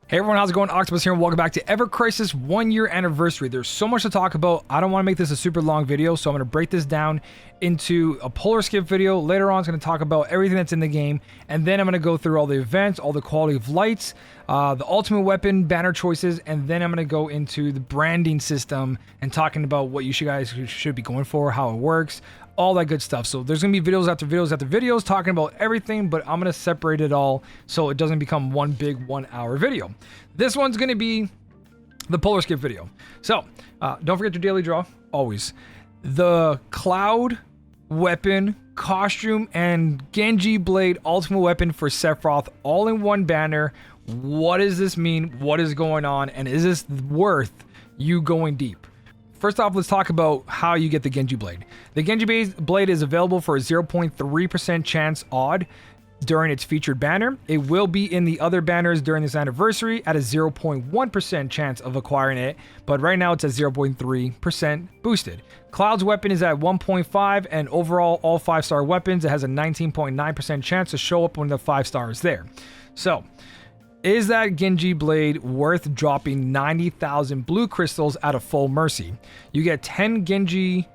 Hey everyone, how's it going? Octopus here and welcome back to evercrisis 1 year anniversary. There's so much to talk about. I don't want to make this a super long video, so I'm going to break this down into a polar skip video. Later on, it's going to talk about everything that's in the game, and then I'm going to go through all the events, all the quality of lights, the ultimate weapon, banner choices, and then I'm going to go into the branding system and talking about what you guys should be going for, how it works, all that good stuff. So there's gonna be videos after videos after videos talking about everything, but I'm gonna separate it all so it doesn't become one big 1 hour video. This one's gonna be the polar skip video. So don't forget your daily draw, always. The Cloud weapon, costume, and Genji blade ultimate weapon for Sephiroth all in one banner. What does this mean? What is going on? And is this worth you going deep? First off, let's talk about how you get the Genji blade. The Genji blade is available for a 0.3% chance odd during its featured banner. It will be in the other banners during this anniversary at a 0.1% chance of acquiring it, but right now it's at 0.3% boosted. Cloud's weapon is at 1.5, and overall all 5-star weapons, it has a 19.9% chance to show up when the 5-star is there. So, is that Genji blade worth dropping 90,000 blue crystals at a full mercy? You get 10 Genji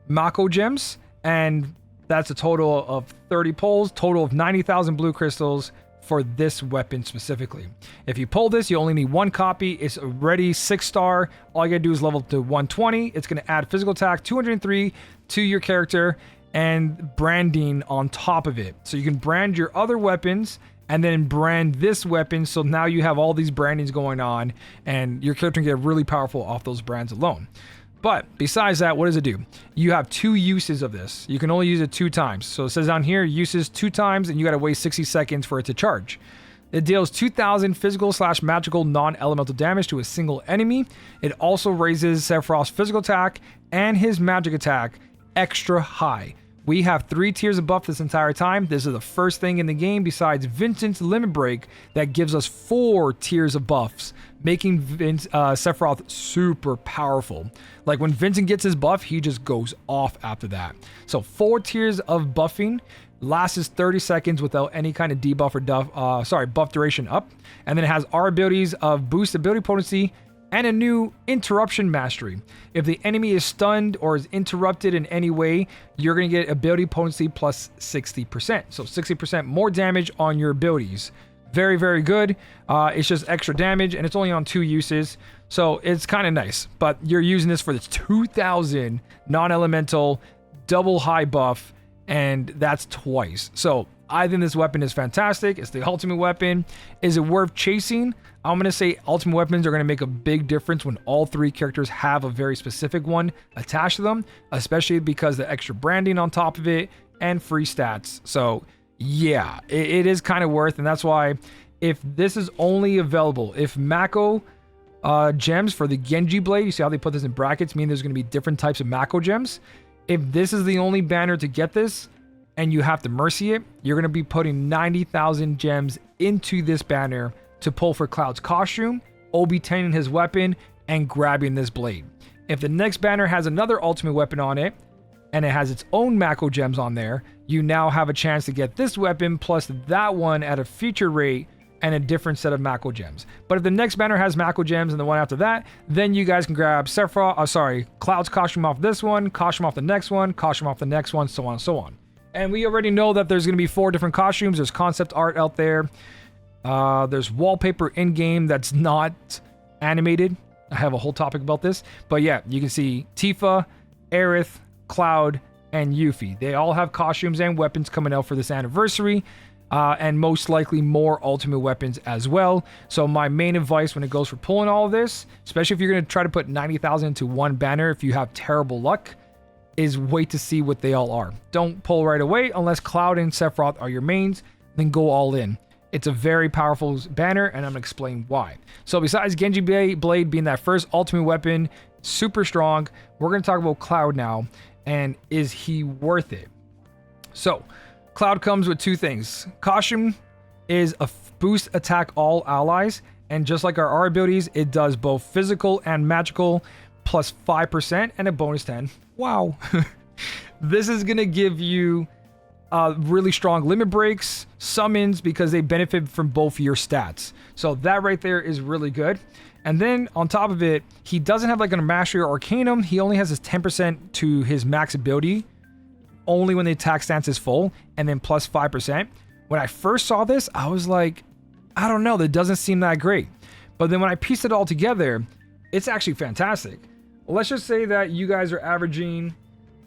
Mako gems, and that's a total of 30 pulls, total of 90,000 blue crystals for this weapon specifically. If you pull this, you only need one copy. It's already 6-star. All you gotta do is level up to 120. It's gonna add physical attack 203 to your character and branding on top of it. So you can brand your other weapons and then brand this weapon, so now you have all these brandings going on, and your character can get really powerful off those brands alone. But besides that, what does it do? You have 2 uses of this. You can only use it 2 times. So it says down here, uses 2 times, and you gotta wait 60 seconds for it to charge. It deals 2,000 physical/magical non-elemental damage to a single enemy. It also raises Sephiroth's physical attack and his magic attack extra high. We have 3 tiers of buff this entire time. This is the first thing in the game besides Vincent's Limit Break that gives us 4 tiers of buffs, making Sephiroth super powerful. Like when Vincent gets his buff, he just goes off after that. So 4 tiers of buffing lasts 30 seconds without any kind of debuff or buff duration up. And then it has our abilities of boost ability potency and a new interruption mastery. If the enemy is stunned or is interrupted in any way, you're going to get ability potency plus 60%. So 60% more damage on your abilities. Very, very good. It's just extra damage, and it's only on 2 uses. So it's kind of nice, but you're using this for this 2,000 non-elemental double high buff, and that's twice. So I think this weapon is fantastic. It's the ultimate weapon. Is it worth chasing? I'm going to say ultimate weapons are going to make a big difference when all 3 characters have a very specific one attached to them, especially because the extra branding on top of it and free stats. So yeah, it is kind of worth, and that's why if this is only available, if Mako gems for the Genji blade, you see how they put this in brackets, mean there's going to be different types of Mako gems. If this is the only banner to get this, and you have to mercy it, you're going to be putting 90,000 gems into this banner to pull for Cloud's costume, Obi-10 his weapon, and grabbing this blade. If the next banner has another ultimate weapon on it, and it has its own Mako gems on there, you now have a chance to get this weapon plus that one at a feature rate and a different set of Mako gems. But if the next banner has Mako gems and the one after that, then you guys can grab Cloud's costume off this one, costume off the next one, costume off the next one, so on and so on. And we already know that there's going to be 4 different costumes. There's concept art out there. There's wallpaper in-game that's not animated. I have a whole topic about this. But yeah, you can see Tifa, Aerith, Cloud, and Yuffie. They all have costumes and weapons coming out for this anniversary. And most likely more ultimate weapons as well. So my main advice when it goes for pulling all of this, especially if you're going to try to put 90,000 into one banner if you have terrible luck, is wait to see what they all are. Don't pull right away unless Cloud and Sephiroth are your mains, then go all in. It's a very powerful banner, and I'm going to explain why. So besides Genji blade being that first ultimate weapon, super strong, we're going to talk about Cloud now, and is he worth it? So Cloud comes with 2 things. Costume is a boost attack all allies, and just like our abilities, it does both physical and magical plus 5% and a bonus 10. Wow. This is going to give you really strong limit breaks, summons, because they benefit from both your stats. So that right there is really good. And then on top of it, he doesn't have like a mastery or arcanum. He only has his 10% to his max ability, only when the attack stance is full, and then plus 5%. When I first saw this, I was like, I don't know, that doesn't seem that great. But then when I pieced it all together, it's actually fantastic. Let's just say that you guys are averaging,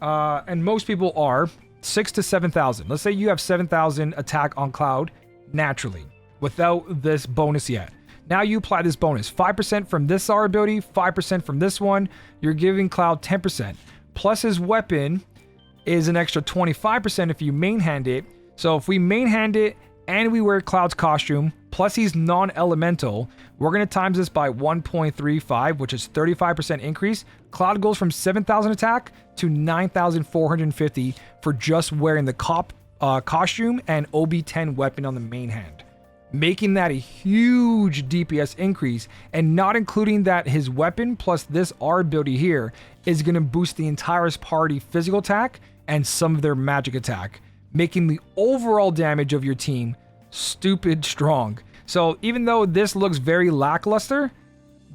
and most people are, 6,000 to 7,000. Let's say you have 7,000 attack on Cloud naturally, without this bonus yet. Now you apply this bonus, 5% from this R ability, 5% from this one. You're giving Cloud 10%. Plus his weapon is an extra 25% if you main hand it. So if we main hand it and we wear Cloud's costume, plus he's non-elemental, we're going to times this by 1.35, which is 35% increase. Cloud goes from 7,000 attack to 9,450 for just wearing the costume and OB10 weapon on the main hand, making that a huge DPS increase. And not including that his weapon plus this R ability here is going to boost the entire party physical attack and some of their magic attack, making the overall damage of your team stupid strong. So even though this looks very lackluster,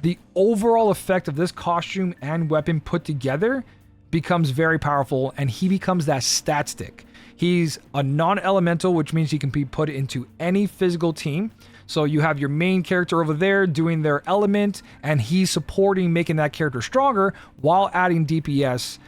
the overall effect of this costume and weapon put together becomes very powerful, and he becomes that stat stick. He's a non-elemental, which means he can be put into any physical team. So you have your main character over there doing their element, and he's supporting making that character stronger while adding DPS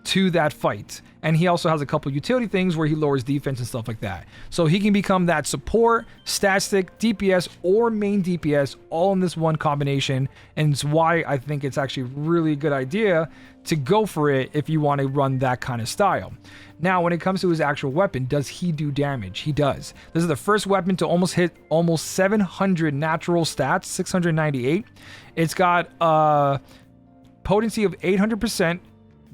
to that fight. And he also has a couple utility things where he lowers defense and stuff like that. So he can become that support, stat stick, DPS, or main DPS all in this one combination. And it's why I think it's actually a really good idea to go for it if you want to run that kind of style. Now, when it comes to his actual weapon, does he do damage? He does. This is the first weapon to hit almost 700 natural stats, 698. It's got a potency of 800%,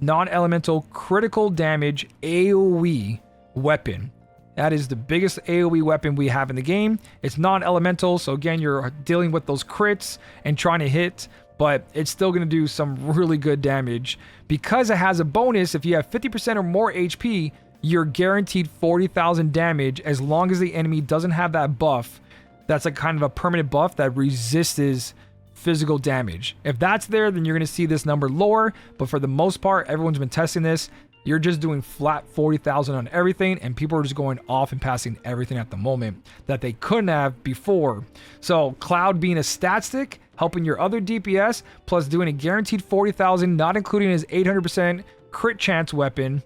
non-elemental critical damage AoE weapon. That is the biggest AoE weapon we have in the game. It's non-elemental, so again, you're dealing with those crits and trying to hit, but it's still going to do some really good damage. Because it has a bonus, if you have 50% or more HP, you're guaranteed 40,000 damage as long as the enemy doesn't have that buff. That's like kind of a permanent buff that resists physical damage. If that's there, then you're going to see this number lower, but for the most part, everyone's been testing this. You're just doing flat 40,000 on everything, and people are just going off and passing everything at the moment that they couldn't have before. So Cloud being a stat stick, helping your other DPS, plus doing a guaranteed 40,000, not including his 800% crit chance weapon,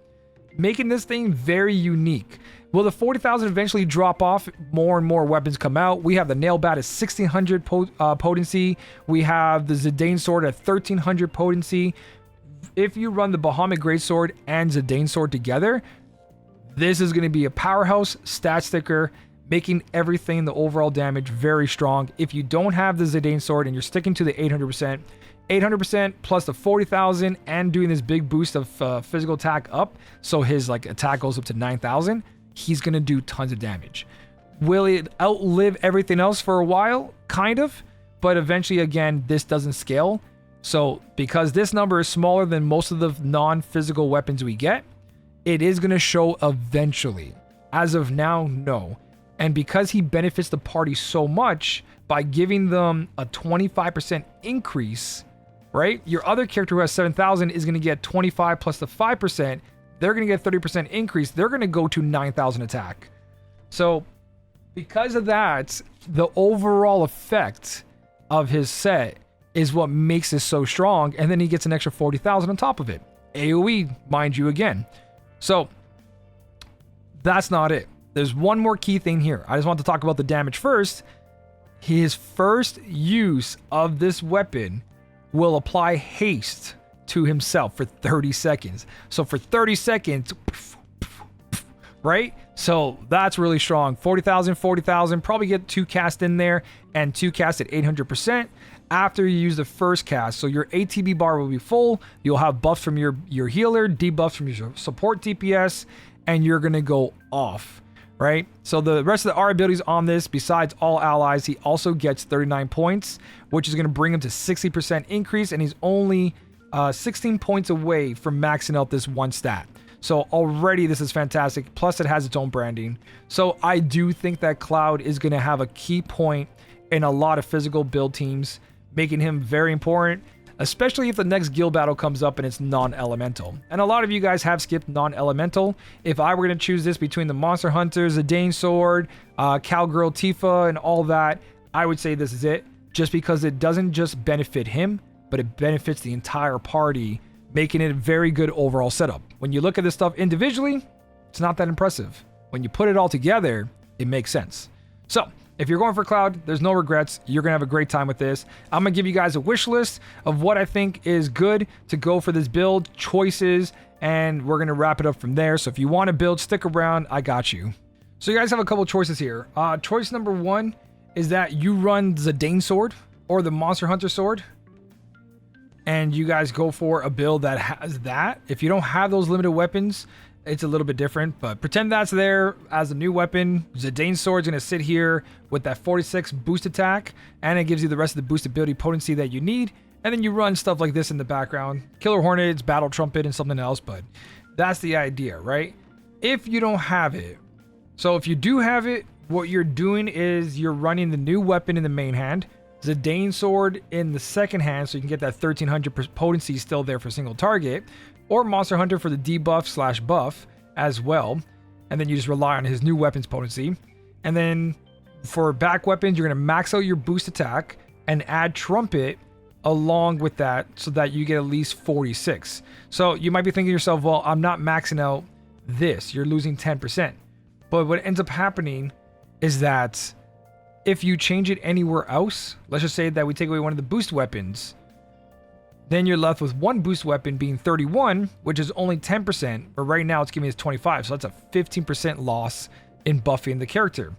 making this thing very unique. Will the 40,000 eventually drop off? More and more weapons come out. We have the nail bat at 1600 potency. We have the Zidane sword at 1300 potency. If you run the Bahamut greatsword and Zidane sword together, this is going to be a powerhouse stat sticker, making everything, the overall damage, very strong. If you don't have the Zidane sword and you're sticking to the 800% plus the 40,000 and doing this big boost of physical attack up, so his like attack goes up to 9,000, he's going to do tons of damage. Will it outlive everything else for a while? Kind of, but eventually, again, this doesn't scale. So because this number is smaller than most of the non-physical weapons we get, it is going to show eventually. As of now, no. And because he benefits the party so much by giving them a 25% increase, right? Your other character who has 7,000 is going to get 25 plus the 5%. They're going to get 30% increase. They're going to go to 9,000 attack. So because of that, the overall effect of his set is what makes this so strong. And then he gets an extra 40,000 on top of it. AoE, mind you, again. So that's not it. There's one more key thing here. I just want to talk about the damage first. His first use of this weapon will apply haste to himself for 30 seconds. So for 30 seconds, right? So that's really strong. 40,000, 40,000, probably get 2 cast in there and 2 cast at 800% after you use the first cast. So your ATB bar will be full. You'll have buffs from your healer, debuffs from your support DPS, and you're going to go off, right? So the rest of the R abilities on this, besides all allies, he also gets 39 points, which is going to bring him to 60% increase, and he's only 16 points away from maxing out this one stat. So already this is fantastic. Plus it has its own branding. So I do think that Cloud is going to have a key point in a lot of physical build teams, making him very important, especially if the next guild battle comes up and it's non-elemental. And a lot of you guys have skipped non-elemental. If I were going to choose this between the Monster Hunters, the Dane Sword, Cowgirl Tifa, and all that, I would say this is it, just because it doesn't just benefit him, but it benefits the entire party, making it a very good overall setup. When you look at this stuff individually, it's not that impressive. When you put it all together, it makes sense. So if you're going for Cloud, there's no regrets. You're going to have a great time with this. I'm going to give you guys a wish list of what I think is good to go for this build, choices, and we're going to wrap it up from there. So if you want to build, stick around. I got you. So you guys have a couple choices here. Choice number one is that you run the Dane Sword or the Monster Hunter Sword, and you guys go for a build that has that. If you don't have those limited weapons, it's a little bit different, but pretend that's there as a new weapon. Zidane Sword's gonna sit here with that 46 boost attack, and it gives you the rest of the boost ability potency that you need. And then you run stuff like this in the background. Killer Hornets, Battle Trumpet, and something else, but that's the idea, right? If you don't have it, so if you do have it, what you're doing is you're running the new weapon in the main hand, Zidane Sword in the second hand, so you can get that 1300 potency still there for single target, or Monster Hunter for the debuff / buff as well. And then you just rely on his new weapons potency. And then for back weapons, you're going to max out your boost attack and add Trumpet along with that so that you get at least 46. So you might be thinking to yourself, well, I'm not maxing out this. You're losing 10%. But what ends up happening is that if you change it anywhere else, let's just say that we take away one of the boost weapons, then you're left with one boost weapon being 31, which is only 10%, but right now it's giving us 25, so that's a 15% loss in buffing the character.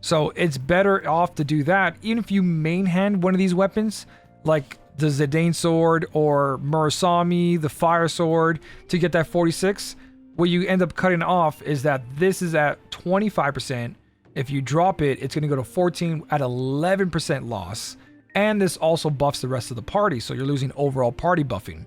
So it's better off to do that, even if you main hand one of these weapons, like the Zidane Sword or Murasami, the Fire Sword, to get that 46. What you end up cutting off is that this is at 25%. If you drop it, it's going to go to 14 at 11% loss. And this also buffs the rest of the party, so you're losing overall party buffing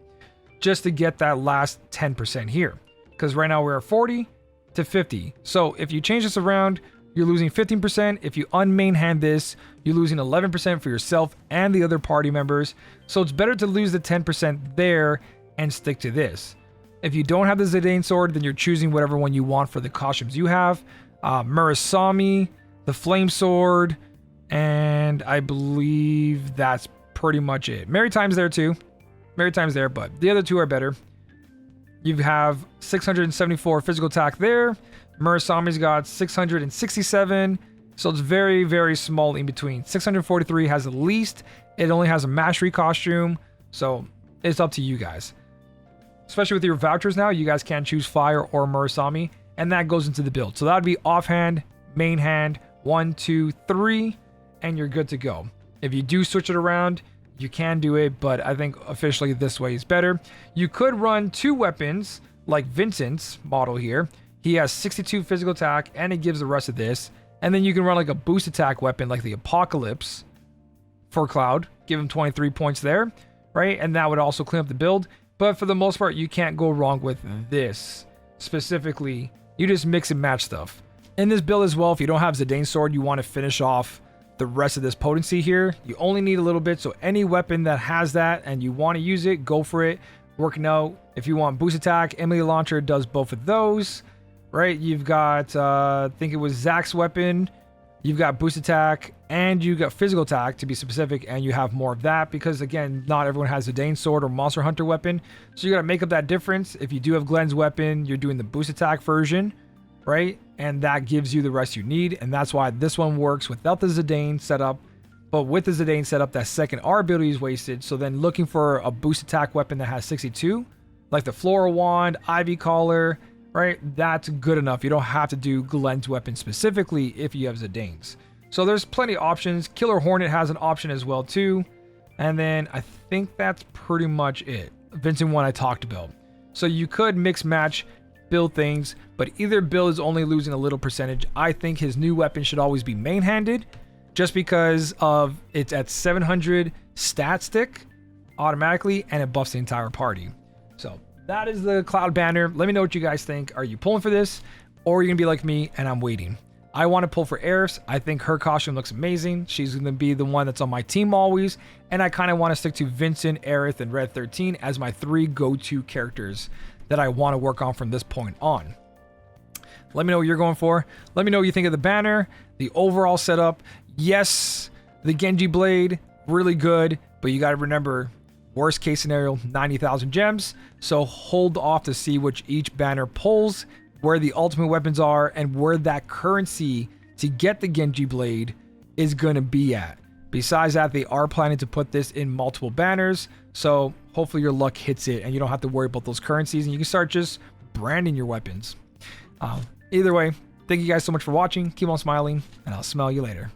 just to get that last 10% here. Because right now we're at 40 to 50. So if you change this around, you're losing 15%. If you unmain hand this, you're losing 11% for yourself and the other party members. So it's better to lose the 10% there and stick to this. If you don't have the Zidane Sword, then you're choosing whatever one you want for the costumes you have. Murasami, the Flame Sword, and I believe that's pretty much it. Maritime's there too. Maritime's there, but the other two are better. You have 674 physical attack there. Murasami's got 667. So it's very, very small in between. 643 has the least. It only has a mastery costume. So it's up to you guys. Especially with your vouchers now, you guys can't choose Fire or Murasami. And that goes into the build. So that would be offhand, main hand, 1, 2, 3. And you're good to go. If you do switch it around, you can do it, but I think officially this way is better. You could run two weapons like Vincent's model here. He has 62 physical attack and it gives the rest of this. And then you can run like a boost attack weapon like the Apocalypse for Cloud. Give him 23 points there, right? And that would also clean up the build. But for the most part, you can't go wrong with this specifically. You just mix and match stuff. In this build as well, if you don't have Zidane Sword, you want to finish off the rest of this potency here. You only need a little bit, so any weapon that has that and you want to use it, go for it. Working out. If you want boost attack, Emily Launcher does both of those, right? You've got I think it was Zach's weapon. You've got boost attack and you got physical attack, to be specific, and you have more of that because again, not everyone has Zidane Sword or Monster Hunter weapon, so you got to make up that difference. If you do have Glenn's weapon, you're doing the boost attack version, right? And that gives you the rest you need. And that's why this one works without the Zidane setup. But with the Zidane setup, that second R ability is wasted. So then looking for a boost attack weapon that has 62, like the Floral Wand, Ivy Collar, right? That's good enough. You don't have to do Glenn's weapon specifically if you have Zidane's. So there's plenty of options. Killer Hornet has an option as well too. And then I think that's pretty much it. Vincent one I talked about. So you could mix match build things, but either build is only losing a little percentage. I think his new weapon should always be main-handed just because of it's at 700 stat stick automatically and it buffs the entire party. So that is the Cloud banner. Let me know what you guys think. Are you pulling for this, or are you gonna be like me and I'm waiting? I want to pull for Aerith. I think her costume looks amazing. She's going to be the one that's on my team always. And I kind of want to stick to Vincent, Aerith, and Red 13 as my 3 go-to characters that I want to work on from this point on. Let me know what you're going for. Let me know what you think of the banner, the overall setup. Yes, the Genji blade, really good. But you got to remember, worst case scenario, 90,000 gems. So hold off to see which each banner pulls, where the ultimate weapons are, and where that currency to get the Genji blade is going to be at. Besides that, they are planning to put this in multiple banners, so hopefully your luck hits it and you don't have to worry about those currencies and you can start just branding your weapons. Either way, thank you guys so much for watching. Keep on smiling, and I'll smell you later.